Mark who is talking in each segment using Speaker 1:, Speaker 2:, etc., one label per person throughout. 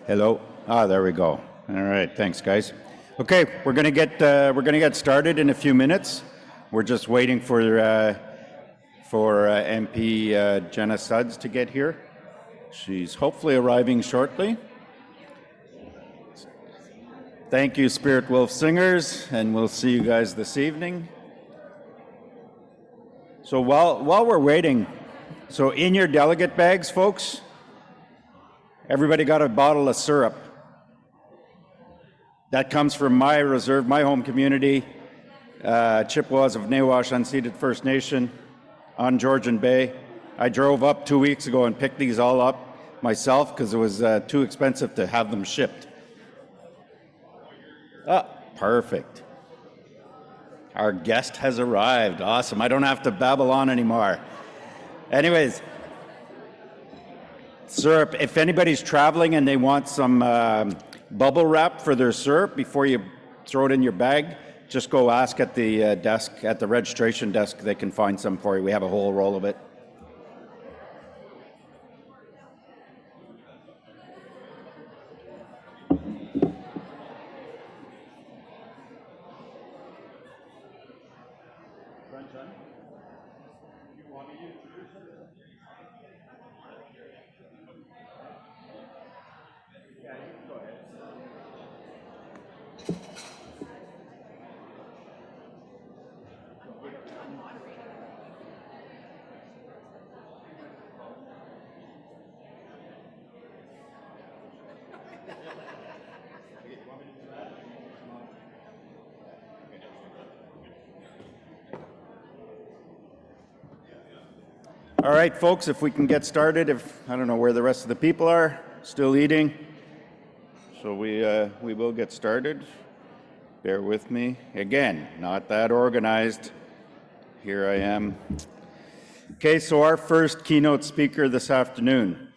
Speaker 1: Hello. There we go. All right, thanks, guys. Okay, we're gonna get started in a few minutes. We're just waiting for MP Jenna Sudds to get here. She's hopefully arriving shortly. Thank you, Spirit Wolf Singers, and we'll see you guys this evening. So while we're waiting, so in your delegate bags, folks, everybody got a bottle of syrup. That comes from my reserve, my home community, Chippewas of Nawash Unceded First Nation on Georgian Bay. I drove up 2 weeks ago and picked these all up myself because it was too expensive to have them shipped. Perfect. Our guest has arrived. Awesome. I don't have to babble on anymore. Anyways, syrup, if anybody's traveling and they want some bubble wrap for their syrup before you throw it in your bag, just go ask at the desk, at the registration desk. They can find some for you. We have a whole roll of it. All right, folks, if we can get started. I don't know where the rest of the people are, still eating. So we will get started. Bear with me. Again, not that organized. Here I am. Okay, so our first keynote speaker this afternoon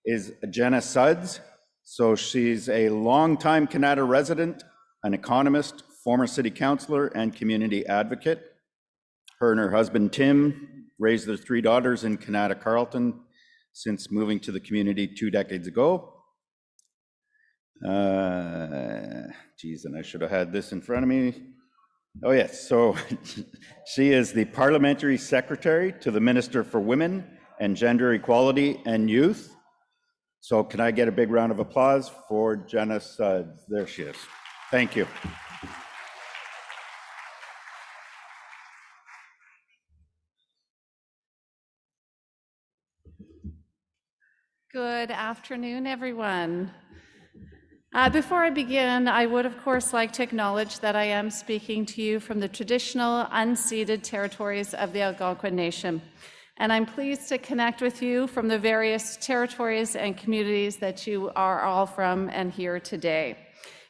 Speaker 1: is Jenna Sudds. So she's a longtime Canada resident, an economist, former city councillor, and community advocate. Her and her husband, Tim, raised their 3 daughters in Canada Carleton since moving to the community 2 decades ago. Geez, and I should have had this in front of me. Oh yes, so she is the Parliamentary Secretary to the Minister for Women and Gender Equality and Youth. So can I get a big round of applause for Jenna Sudds? There she is. Thank you.
Speaker 2: Good afternoon, everyone. Before I begin, I would of course like to acknowledge that I am speaking to you from the traditional unceded territories of the Algonquin Nation. And I'm pleased to connect with you from the various territories and communities that you are all from and here today.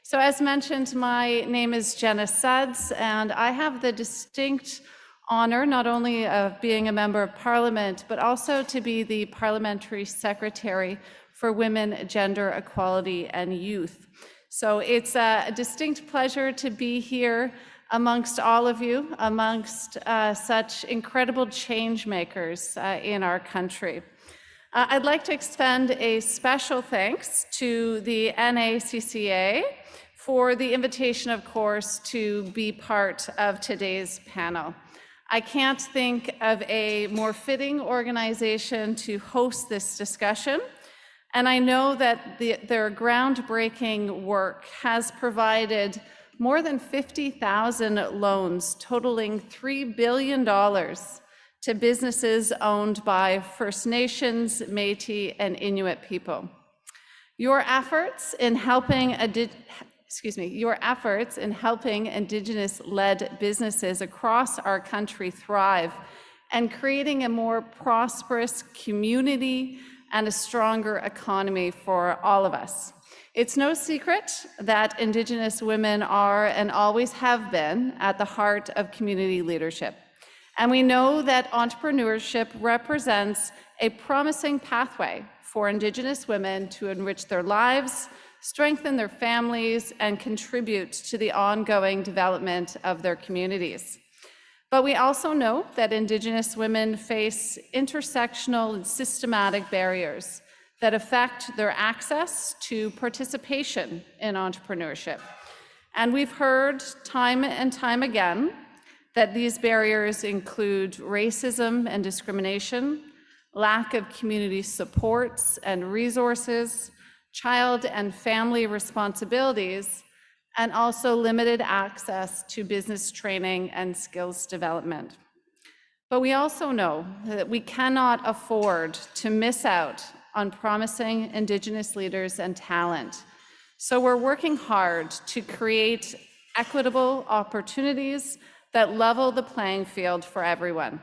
Speaker 2: So as mentioned, my name is Jenna Sudds, and I have the distinct honor not only of being a member of Parliament, but also to be the Parliamentary Secretary for Women, Gender Equality and Youth. So it's a distinct pleasure to be here amongst all of you, amongst such incredible change makers in our country. I'd like to extend a special thanks to the NACCA for the invitation, of course, to be part of today's panel. I can't think of a more fitting organization to host this discussion, and I know that their groundbreaking work has provided more than 50,000 loans totaling $3 billion to businesses owned by First Nations, Métis, and Inuit people. Your efforts in helping Indigenous-led businesses across our country thrive and creating a more prosperous community and a stronger economy for all of us. It's no secret that Indigenous women are and always have been at the heart of community leadership. And we know that entrepreneurship represents a promising pathway for Indigenous women to enrich their lives, strengthen their families, and contribute to the ongoing development of their communities. But we also know that Indigenous women face intersectional and systematic barriers that affect their access to participation in entrepreneurship. And we've heard time and time again that these barriers include racism and discrimination, lack of community supports and resources, child and family responsibilities, and also limited access to business training and skills development. But we also know that we cannot afford to miss out on promising Indigenous leaders and talent. So we're working hard to create equitable opportunities that level the playing field for everyone.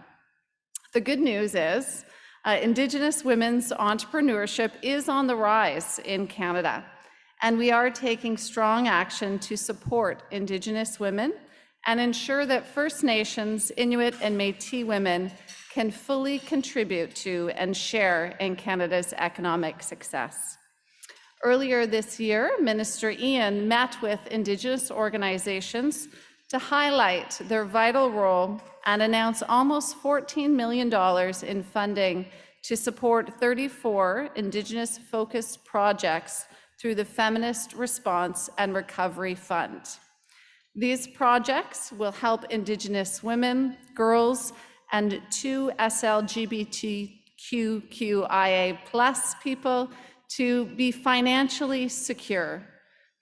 Speaker 2: The good news is Indigenous women's entrepreneurship is on the rise in Canada, and we are taking strong action to support Indigenous women and ensure that First Nations, Inuit, and Métis women can fully contribute to and share in Canada's economic success. Earlier this year, Minister Ian met with Indigenous organizations to highlight their vital role and announce almost $14 million in funding to support 34 Indigenous-focused projects through the Feminist Response and Recovery Fund. These projects will help Indigenous women, girls, and 2 SLGBTQIA+ people to be financially secure,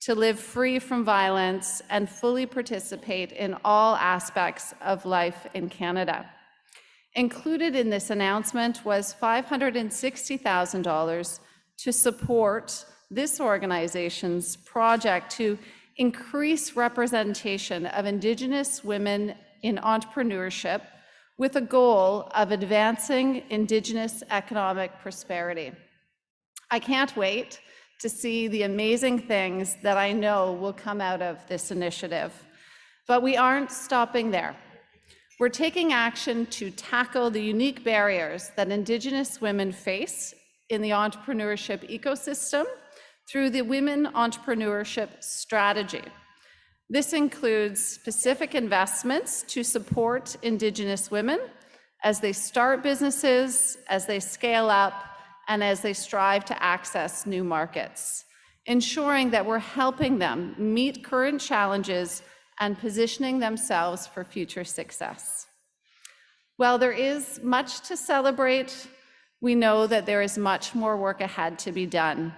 Speaker 2: to live free from violence, and fully participate in all aspects of life in Canada. Included in this announcement was $560,000 to support this organization's project to increase representation of Indigenous women in entrepreneurship with a goal of advancing Indigenous economic prosperity. I can't wait to see the amazing things that I know will come out of this initiative. But we aren't stopping there. We're taking action to tackle the unique barriers that Indigenous women face in the entrepreneurship ecosystem through the Women Entrepreneurship Strategy. This includes specific investments to support Indigenous women as they start businesses, as they scale up, and as they strive to access new markets, ensuring that we're helping them meet current challenges and positioning themselves for future success. While there is much to celebrate, we know that there is much more work ahead to be done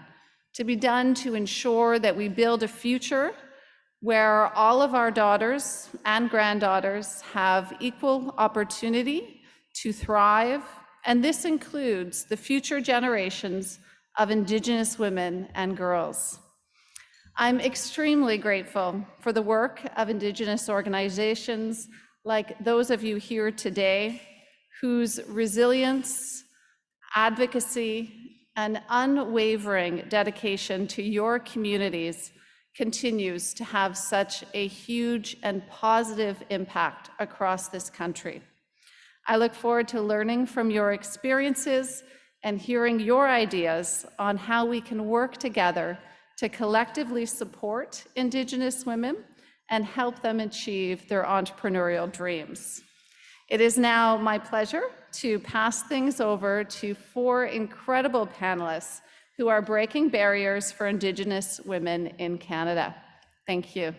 Speaker 2: to ensure that we build a future where all of our daughters and granddaughters have equal opportunity to thrive, and this includes the future generations of Indigenous women and girls. I'm extremely grateful for the work of Indigenous organizations like those of you here today, whose resilience, advocacy, and unwavering dedication to your communities continues to have such a huge and positive impact across this country. I look forward to learning from your experiences and hearing your ideas on how we can work together to collectively support Indigenous women and help them achieve their entrepreneurial dreams. It is now my pleasure to pass things over to 4 incredible panelists who are breaking barriers for Indigenous women in Canada. Thank you.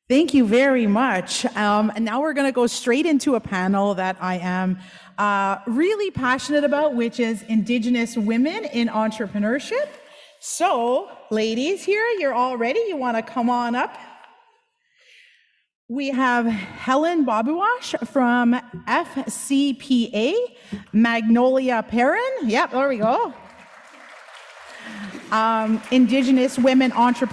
Speaker 3: Thank you very much. And now we're going to go straight into a panel that I am really passionate about, which is Indigenous women in entrepreneurship. So, ladies here, you're all ready? You want to come on up? We have Helen Babuash from FCPA, Magnolia Perrin. Yep, there we go. Indigenous women entrepreneurs.